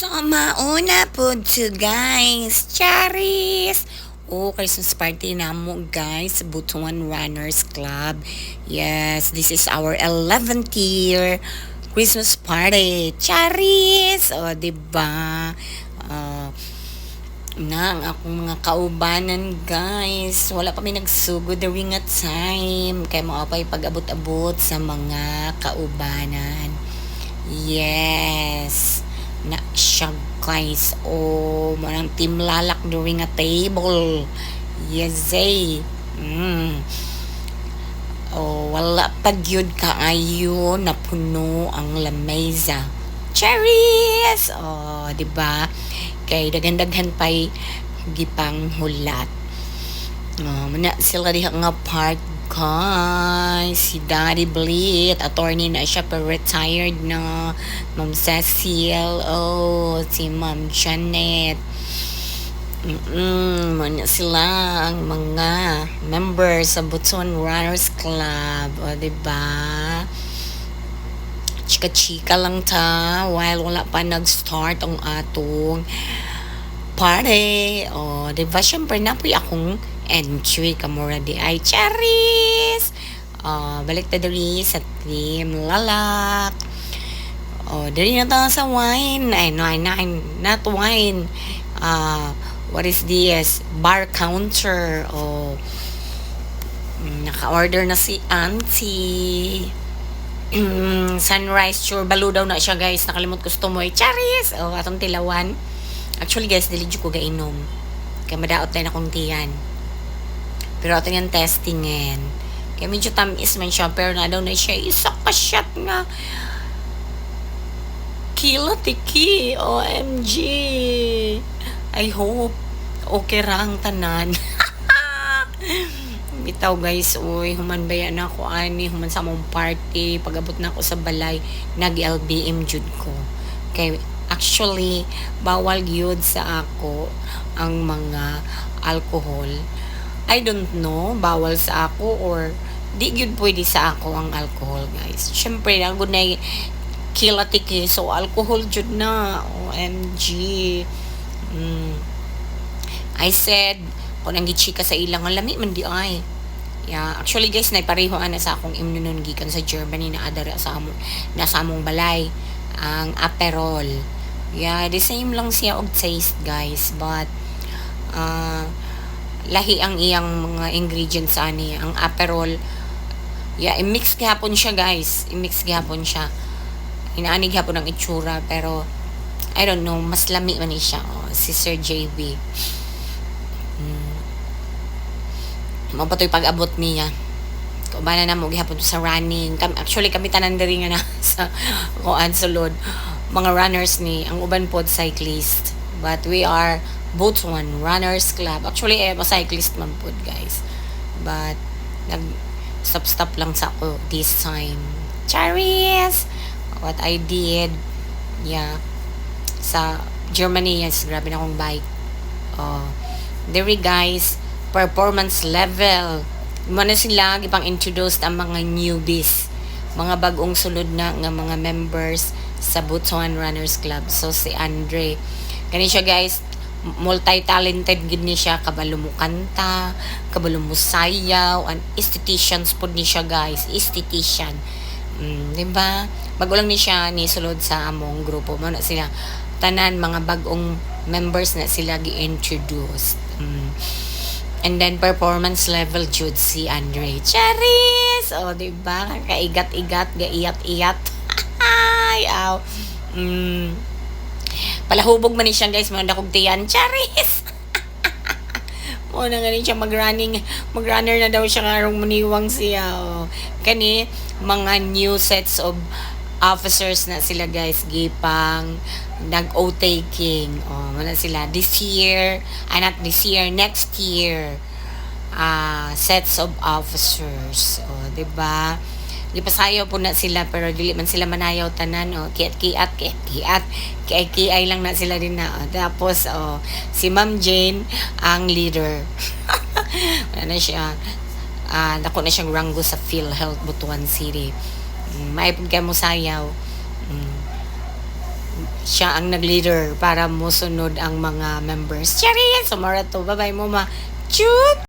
So, mauna po to guys. Charis! Christmas party na mo guys sa Butuan Runners Club. Yes, this is our 11th year Christmas party. Charis! Diba? Na ang akong mga kaubanan guys. Wala pa may nagsugod during a time. Kaya mo pa'y pag-abot-abot sa mga kaubanan. Yes na siya guys. Marang team lalak during a table. Yes wala pa gyud kaayo na puno ang lamesa. Cherries! Diba? Kay daghan-daghan pa'y gipang hulat. Muna sila diha nga part guys. Si Daddy Blit, attorney na siya pero retired na. Ma'am Cecil, si Ma'am Janet. Muna sila ang mga members sa Butuan Runners Club. Diba? Chika-chika lang ta while wala pa nag-start ang atong party. Diba? Siyempre na po akong entry kamura di ay cherries. Balik ta diri sa team lalak. Diri na ta sa wine. Not wine. What is this? Bar counter. Naka-order na si auntie. Sunrise sure balo daw na siya guys. Nakalimot gusto mo ay cherries. Atong tilawan. Actually guys, dili ko gainom. Kaya madaot na akong tiyan. Pero ato yung testingin. Kaya medyo tamis man siya. Pero na daw na siya. Isa ka shot nga. Kila tiki. OMG. I hope. Okay rang tanan. Bitaw guys. Human bayan na ako ani. Human sa mong party. Pag-abot na ako sa balay. Nag-LBM jud ko. Kaya actually, bawal yun sa ako ang mga alcohol. I don't know, bawal sa ako or di yun pwede sa ako ang alcohol guys. Siyempre, ako na kilatiki, so alcohol jud na. OMG. I said, kung nang gichika sa ilang, ang lami man di ay. Yeah, actually guys, naipareho na sa akong imnunon gikan sa Germany na adara sa among balay. Ang Aperol. Yeah, the same lang siya og taste guys, but lahi ang iyang mga ingredients ani. Ang Aperol, i-mix gihapon siya guys. I-mix gihapon siya. Inaani gihapon ang itsura, pero I don't know, mas lami man siya. Si Sir JB. Mapatoy pag-abot niya. Kubana na mo gihapon sa running. Actually kami tanan diri nga na sa kuan sulod. Mga runners ni ang uban pod cyclist. But we are Butuan Runners Club. Actually cyclist man pod guys. But nag stop lang sa ako this time. Cherries! What I did, sa Germany, yes, grabe na akong bike. There guys, performance level. Muna sila ipang introduce ang mga newbies, mga bagong sulod na nga mga members sa Butuan Runners Club. So si Andre, kani siya guys, multi-talented gid ni siya, kabalo mo kanta, kabalo mo sayaw, and estheticians pod ni siya guys, esthetician. Diba? Bago lang ni siya ni sulod sa among grupo mo na sila tanan mga bagong members na sila gi-introduce. And then performance level jud si Andre. Cherries! Diba? Kaigat-igat, gaiyat-iyat. Ay, aw. Palahubog man ni siya guys, mga dakog tiyan. Cherries! Na nga rin siya mag-runner na daw siya karong muniwang siya. Kani, mga new sets of officers na sila guys, gipang nag-o-taking. Wala sila this year, not this year, next year. Sets of officers. Diba? Gipasayaw po na sila pero dili man sila manayaw tanan. Kiat lang na sila din na. Tapos si Ma'am Jane ang leader. Wala na siya. Dako na siyang rango sa PhilHealth Butuan City. Maipod kayo mo sayaw. siya ang nag-leader para musunod ang mga members. Charis! Sumara to. Bye-bye mo ma. Chut!